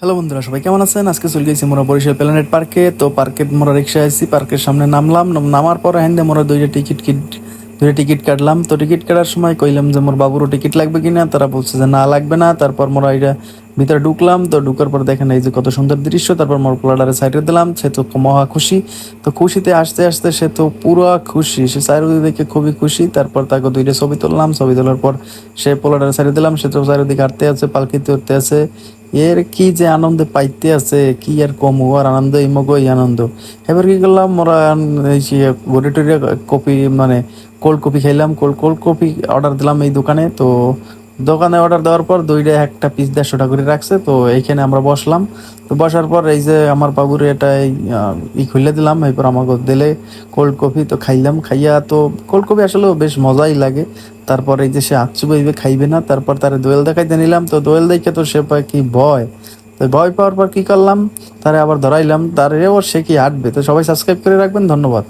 Hello বন্ধুরা, সবাই কেমন আছেন? আজকে চলে গেছি মোরা বরিশাল প্ল্যানেট পার্কে। তো পার্কে মোরা রিক্সা আসছি, পার্কের সামনে নামলাম। নামার পর হ্যান্ডে মোরা দুইটা টিকিট কাটলাম। তো টিকিট কাটার সময় কইলাম যে মোর বাবুরও টিকিট লাগবে কিনা, তারা বলছে যে না লাগবে না। তারপর মোরা এটা ভিতরে ঢুকলাম। তো ঢুকার পর দেখেন এই যে কত সুন্দর দৃশ্য। তারপর মোর পোলাডারে সাইডে দিলাম, সে তো মহা খুশি। তো খুশিতে আসতে আসতে সে তো পুরো খুশি, সে চারিদিকে দেখে খুবই খুশি। তারপর তাকে দুইটা ছবি তুললাম, ছবি তোলার পর সে পোলাডারে সাইডে দিলাম, সে তো চারিদিকে হাঁটতে আছে, পালকিতে উঠতে আছে। এর কি যে আনন্দে পাইতে আছে, কি আর কম আর আনন্দ, এই মগই আনন্দ। এবার কি করলাম, মোরা এই যে গড়ে টড়ে কপি মানে কোল্ড কপি খাইলাম, কোল্ড কোল্ড কপি অর্ডার দিলাম এই দোকানে। তো দোকানে অর্ডার দেওয়ার পর দুইটা একটা পিস 150 টাকা করে রাখছে। তো এইখানে আমরা বসলাম। তো বসার পর এই যে আমার বাবুর এটা খুলে দিলাম, এরপর আমাকে দিলে কোল্ড কফি। তো খাইলাম, খাইয়া তো কোল্ড কফি আসলে বেশ মজাই লাগে। তারপর এই যে সে আচ্ছু বইবে খাইবে না, তারপর তার দোয়েল দেখাইতে নিলাম। তো দোয়েল দেখে তো সে পায় কি ভয়। তো ভয় পাওয়ার পর কি করলাম, তারে আবার ধরাইলাম, তারে ওর সে কি হাঁটবে। তো সবাই সাবস্ক্রাইব করে রাখবেন, ধন্যবাদ।